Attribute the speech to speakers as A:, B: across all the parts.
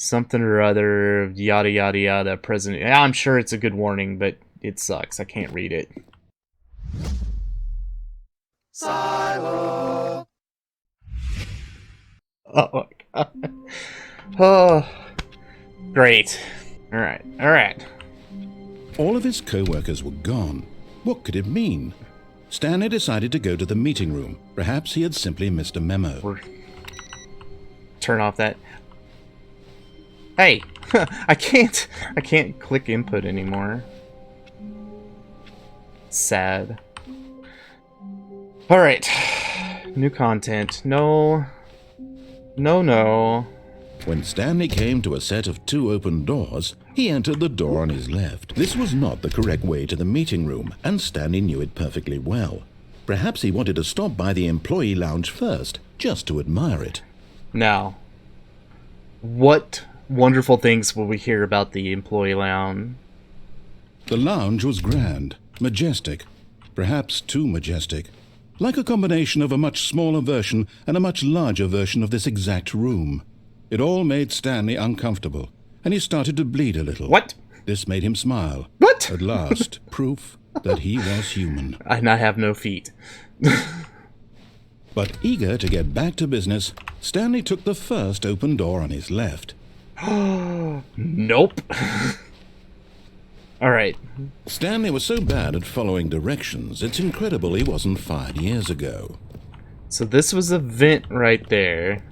A: Something or other, yada yada yada, president. I'm sure it's a good warning, but it sucks. I can't read it.
B: Sylo.
A: Oh my god. Oh, great. Alright, alright.
C: All of his co-workers were gone. What could it mean? Stanley decided to go to the meeting room. Perhaps he had simply missed a memo.
A: Turn off that. Hey, I can't click input anymore. Sad. All right, new content. No.
C: When Stanley came to a set of 2 open doors, he entered the door on his left. This was not the correct way to the meeting room, and Stanley knew it perfectly well. Perhaps he wanted to stop by the employee lounge first, just to admire it.
A: Now, what wonderful things will we hear about the employee lounge?
C: The lounge was grand, majestic, perhaps too majestic. Like a combination of a much smaller version and a much larger version of this exact room. It all made Stanley uncomfortable, and he started to bleed a little.
A: What?
C: This made him smile.
A: What?
C: At last, proof that he was human.
A: And I have no feet.
C: But eager to get back to business, Stanley took the first open door on his left.
A: Nope. Alright.
C: Stanley was so bad at following directions, it's incredible he wasn't fired years ago.
A: So this was a vent right there.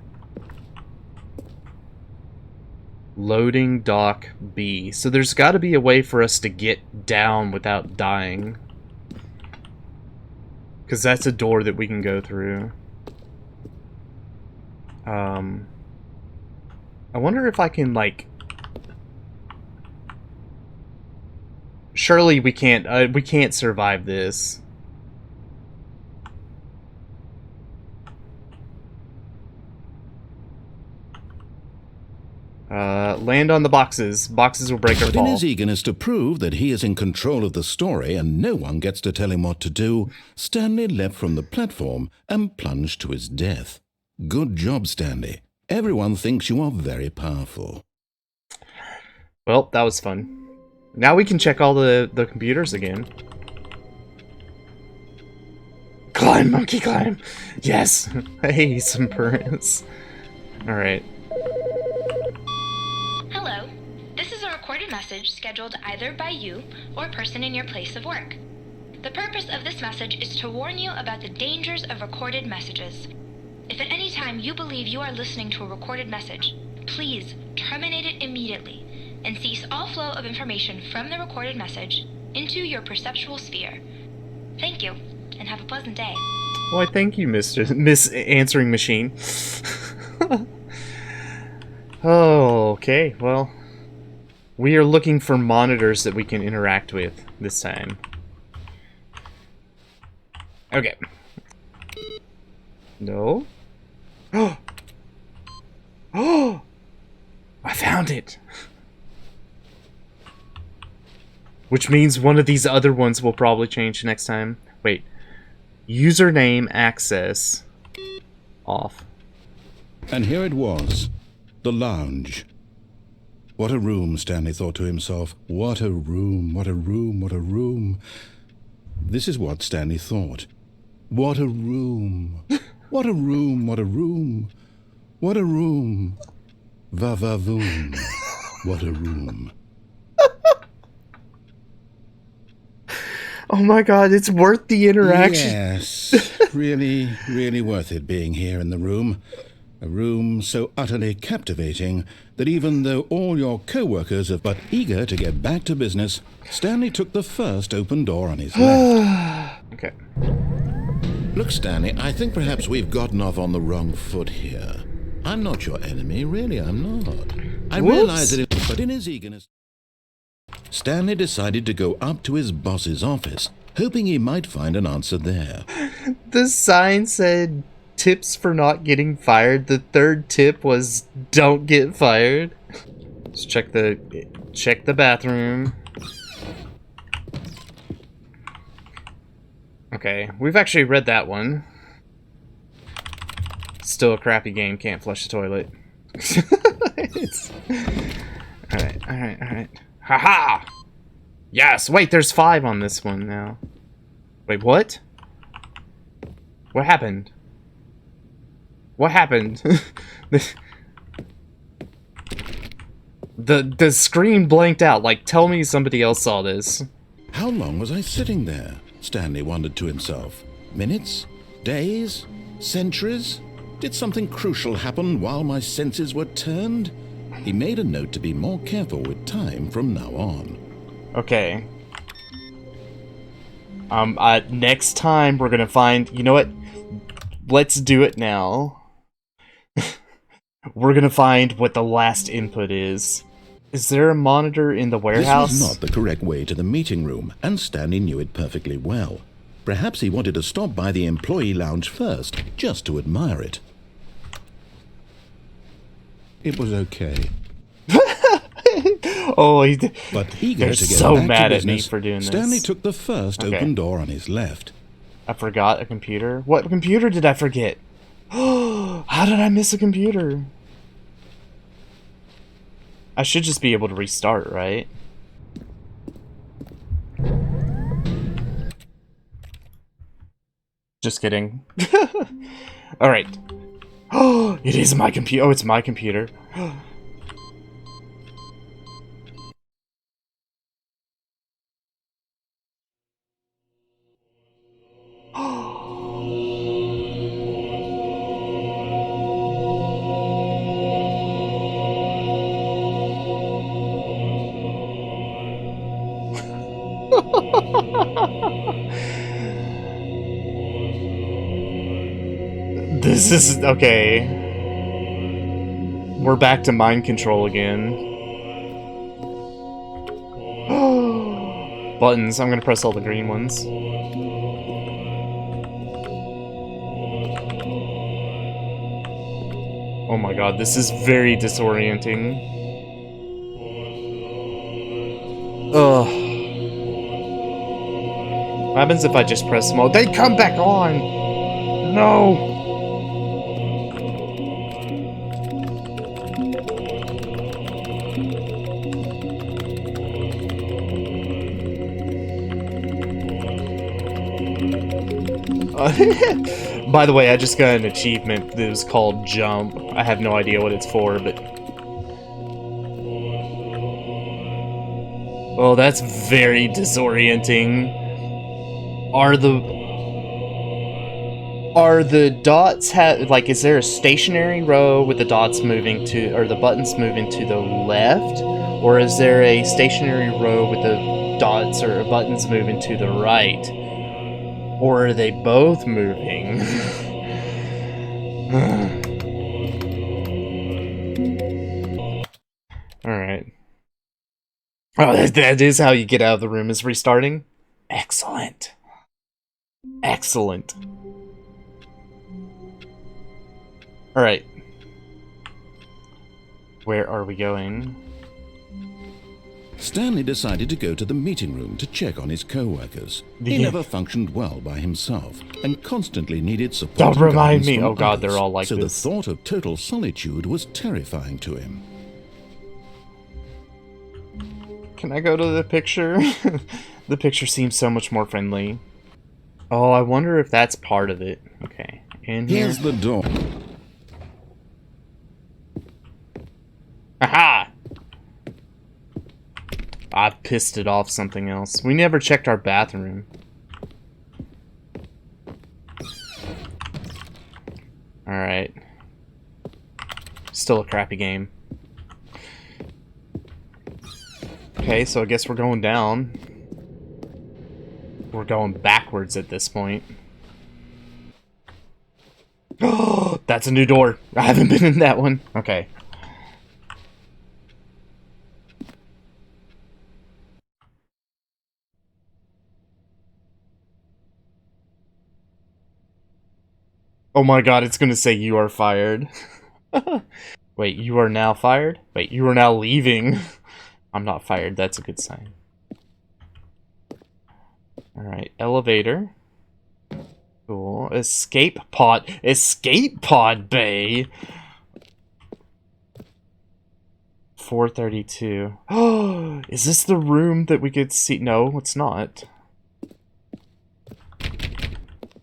A: Loading dock B. So there's got to be a way for us to get down without dying. Because that's a door that we can go through. I wonder if I can, like... Surely we can't survive this. Land on the boxes. Boxes will break or
C: But
A: fall.
C: in his eagerness to prove that he is in control of the story and no one gets to tell him what to do, Stanley leapt from the platform and plunged to his death. Good job, Stanley. Everyone thinks you are very powerful.
A: Well, that was fun. Now we can check all the computers again. Climb, monkey, climb! Yes! Hey, some purrs. Alright.
D: Hello. This is a recorded message scheduled either by you or a person in your place of work. The purpose of this message is to warn you about the dangers of recorded messages. If at any time you believe you are listening to a recorded message, please terminate it immediately and cease all flow of information from the recorded message into your perceptual sphere. Thank you, and have a pleasant day.
A: Why, thank you, Miss Answering Machine. Oh, okay, well... We are looking for monitors that we can interact with this time. Okay. No? Oh! I found it! Which means one of these other ones will probably change next time. Wait. Username access off.
C: And here it was, the lounge. What a room, Stanley thought to himself. What a room, what a room, what a room. This is what Stanley thought. What a room. What a room, what a room. What a room. Va-va-voom. What a room.
A: Oh my god, it's worth the interaction.
C: Yes, really, really worth it being here in the room. A room so utterly captivating that even though all your co-workers are but eager to get back to business, Stanley took the first open door on his left.
A: Okay.
C: Look, Stanley, I think perhaps we've gotten off on the wrong foot here. I'm not your enemy, really, I'm not. I realize that, but in his eagerness... Stanley decided to go up to his boss's office, hoping he might find an answer there.
A: The sign said tips for not getting fired. The third tip was don't get fired. Let's check the bathroom. Okay, we've actually read that one. Still a crappy game, can't flush the toilet. Alright, alright, alright. Haha! Yes! Wait, there's 5 on this one now. Wait, what? What happened? What happened? The screen blanked out. Like, tell me somebody else saw this.
C: How long was I sitting there? Stanley wondered to himself. Minutes? Days? Centuries? Did something crucial happen while my senses were turned? He made a note to be more careful with time from now on.
A: Okay. Next time we're gonna find... You know what? Let's do it now. We're gonna find what the last input is. Is there a monitor in the warehouse?
C: This was not the correct way to the meeting room, and Stanley knew it perfectly well. Perhaps he wanted to stop by the employee lounge first, just to admire it. It was okay.
A: Oh,
C: But eager
A: they're
C: to get
A: so
C: back
A: mad
C: to
A: at me
C: business,
A: for doing this.
C: Stanley took the first open door on his left.
A: I forgot a computer. What computer did I forget? How did I miss a computer? I should just be able to restart, right? Just kidding. Alright. Oh, it is my computer. Oh, it's my computer. This is... okay. We're back to mind control again. Buttons. I'm gonna press all the green ones. Oh my god, this is very disorienting. Ugh. What happens if I just press them all? They come back on! No! By the way, I just got an achievement that was called Jump. I have no idea what it's for, but... oh, that's very disorienting. Are the dots like, is there a stationary row with the dots moving to, or the buttons moving to the left? Or is there a stationary row with the dots or buttons moving to the right? Or are they both moving? Alright. Oh, that is how you get out of the room, is restarting? Excellent. Excellent. Alright. Where are we going?
C: Stanley decided to go to the meeting room to check on his co-workers. He never functioned well by himself and constantly needed support.
A: Don't remind
C: and guidance
A: me.
C: from
A: Oh god,
C: others,
A: they're all like
C: so
A: this.
C: the thought of total solitude was terrifying to him.
A: Can I go to the picture? The picture seems so much more friendly. Oh, I wonder if that's part of it. Okay. In here.
C: Here's the door.
A: Aha! I pissed it off something else. We never checked our bathroom. Alright. Still a crappy game. Okay, so I guess we're going down. We're going backwards at this point. Oh, that's a new door. I haven't been in that one. Okay. Oh my god, it's gonna say you are fired. Wait, you are now fired? Wait, you are now leaving. I'm not fired, that's a good sign. Alright, elevator. Cool. Escape pod. Escape pod bay! 432. Oh, is this the room that we could see? No, it's not.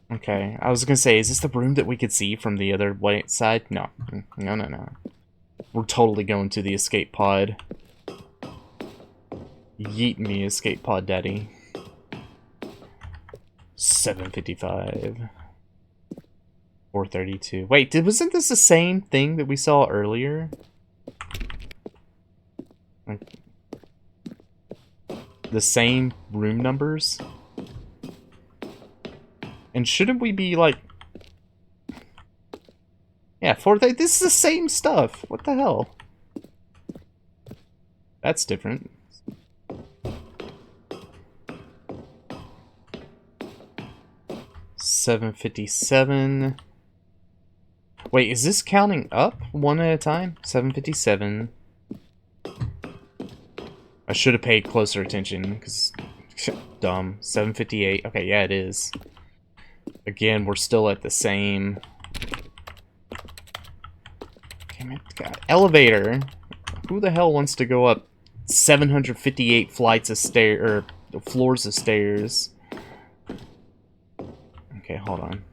A: Okay, I was gonna say, is this the room that we could see from the other white side? No. No. We're totally going to the escape pod. Yeet me, escape pod daddy. 755. 432. Wait, wasn't this the same thing that we saw earlier? Like, the same room numbers? And shouldn't we be like... Yeah, this is the same stuff. What the hell? That's different. $757. Wait, is this counting up one at a time? 757. I should have paid closer attention, because... dumb. 758. Okay, yeah, it is. Again, we're still at the same... Damn it, God. Elevator! Who the hell wants to go up 758 flights of stairs, or floors of stairs? Okay, hold on.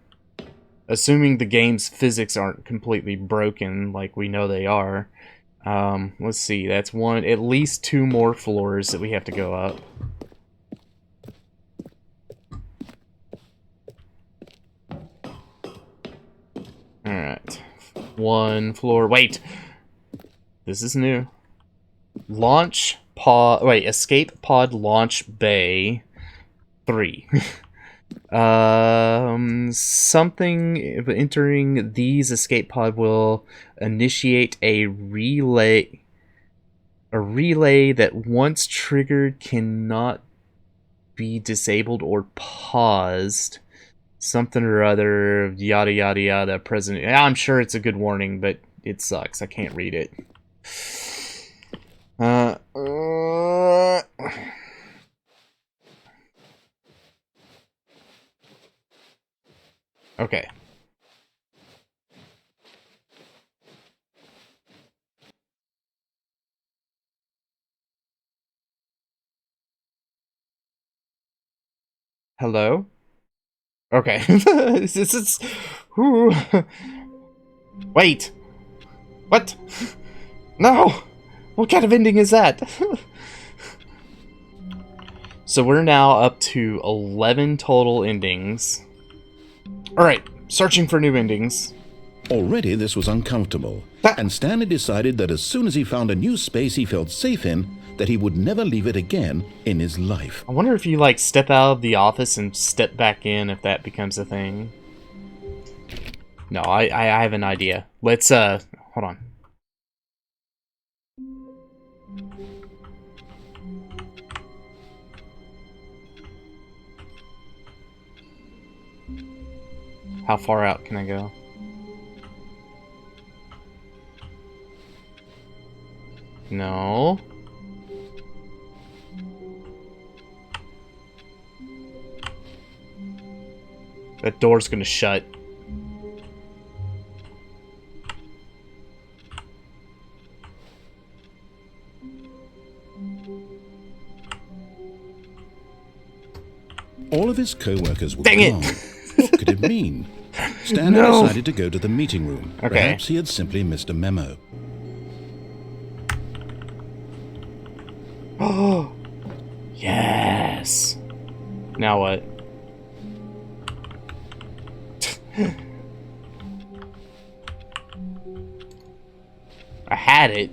A: Assuming the game's physics aren't completely broken, like we know they are. Let's see, that's at least 2 more floors that we have to go up. Alright. 1 floor. Wait! This is new. Launch pod. Wait, escape pod launch bay 3. Something entering these escape pod will initiate a relay. A relay that once triggered cannot be disabled or paused. Something or other, yada yada yada, present. I'm sure it's a good warning, but it sucks. I can't read it. Okay. Hello? Okay. This is... Ooh. Wait! What? No! What kind of ending is that? So we're now up to 11 total endings. Alright, searching for new endings.
C: Already this was uncomfortable, and Stanley decided that as soon as he found a new space he felt safe in, that he would never leave it again in his life.
A: I wonder if you, like, step out of the office and step back in, if that becomes a thing. No, I have an idea. Let's, hold on. How far out can I go? No. That door's gonna shut.
C: All of his co-workers were
A: Dang it!
C: gone. What could it mean? Stanley decided to go to the meeting room.
A: Okay.
C: Perhaps he had simply missed a memo.
A: Oh, yes. Now what? I had it,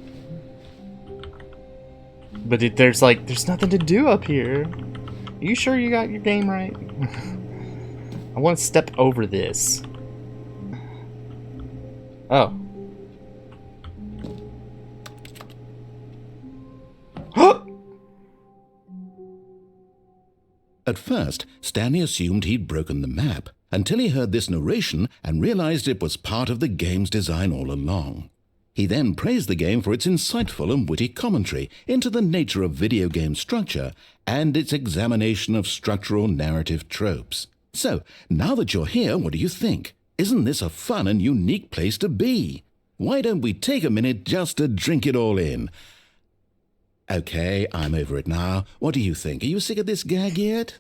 A: but there's nothing to do up here. Are you sure you got your game right? I want to step over this. Oh.
C: At first, Stanley assumed he'd broken the map, until he heard this narration and realized it was part of the game's design all along. He then praised the game for its insightful and witty commentary into the nature of video game structure and its examination of structural narrative tropes. So, now that you're here, what do you think? Isn't this a fun and unique place to be? Why don't we take a minute just to drink it all in? Okay, I'm over it now. What do you think? Are you sick of this gag yet?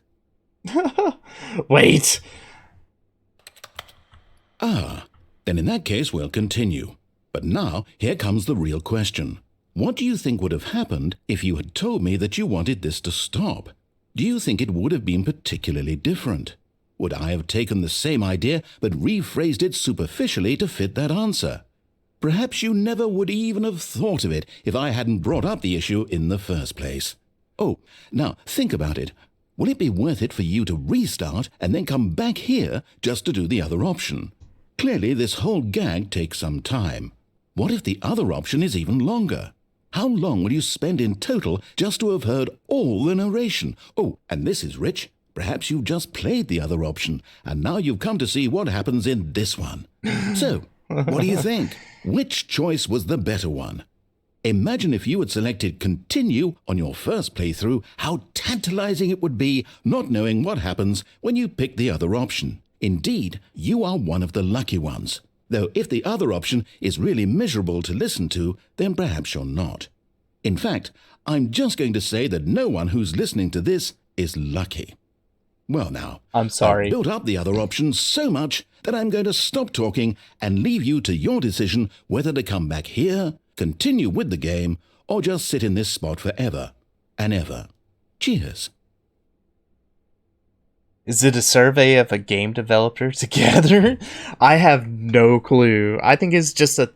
A: Wait.
C: Then in that case, we'll continue. But now, here comes the real question. What do you think would have happened if you had told me that you wanted this to stop? Do you think it would have been particularly different? Would I have taken the same idea but rephrased it superficially to fit that answer? Perhaps you never would even have thought of it if I hadn't brought up the issue in the first place. Oh, now think about it. Will it be worth it for you to restart and then come back here just to do the other option? Clearly, this whole gag takes some time. What if the other option is even longer? How long will you spend in total just to have heard all the narration? Oh, and this is rich. Perhaps you've just played the other option, and now you've come to see what happens in this one. So, what do you think? Which choice was the better one? Imagine if you had selected continue on your first playthrough, how tantalizing it would be not knowing what happens when you pick the other option. Indeed, you are one of the lucky ones. Though if the other option is really miserable to listen to, then perhaps you're not. In fact, I'm just going to say that no one who's listening to this is lucky. Well now,
A: I'm sorry.
C: I've built up the other option so much that I'm going to stop talking and leave you to your decision whether to come back here, continue with the game, or just sit in this spot forever and ever. Cheers.
A: Is it a survey of a game developer together? I have no clue. I think it's just a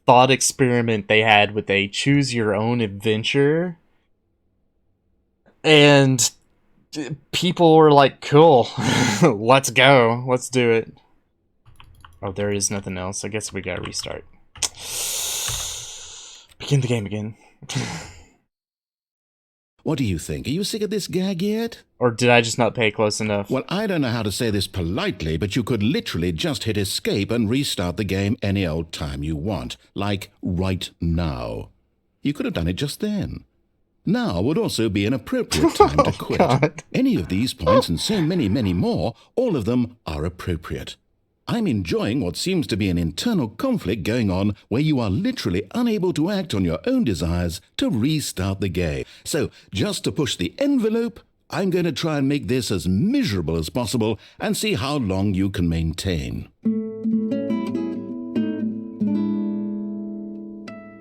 A: thought experiment they had with a choose your own adventure. And people were like, cool, let's go. Let's do it. Oh, there is nothing else. I guess we gotta restart. Begin the game again.
C: What do you think? Are you sick of this gag yet?
A: Or did I just not pay close enough?
C: Well, I don't know how to say this politely, but you could literally just hit escape and restart the game any old time you want, like right now. You could have done it just then. Now would also be an appropriate time to quit.
A: God.
C: Any of these points and so many, many more, all of them are appropriate. I'm enjoying what seems to be an internal conflict going on where you are literally unable to act on your own desires to restart the game. So, just to push the envelope, I'm going to try and make this as miserable as possible and see how long you can maintain.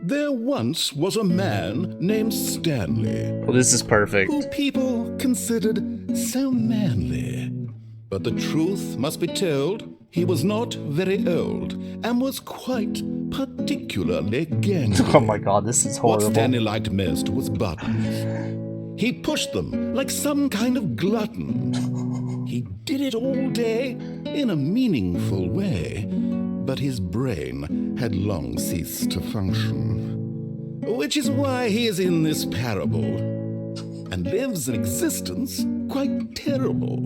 C: There once was a man named Stanley,
A: Well, this is perfect.
C: who people considered so manly. But the truth must be told, he was not very old and was quite particularly gangly.
A: Oh my god, this is
C: What
A: horrible.
C: Stanley liked most was buttons. He pushed them like some kind of glutton. He did it all day in a meaningful way, but his brain had long ceased to function. Which is why he is in this parable and lives an existence quite terrible.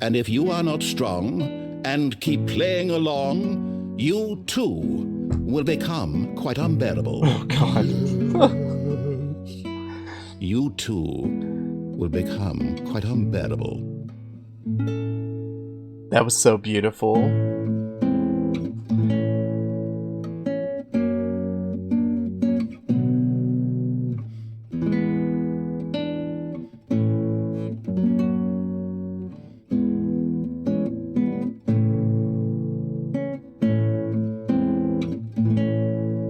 C: And if you are not strong and keep playing along, you too will become quite unbearable.
A: Oh god.
C: You too will become quite unbearable.
A: That was so beautiful.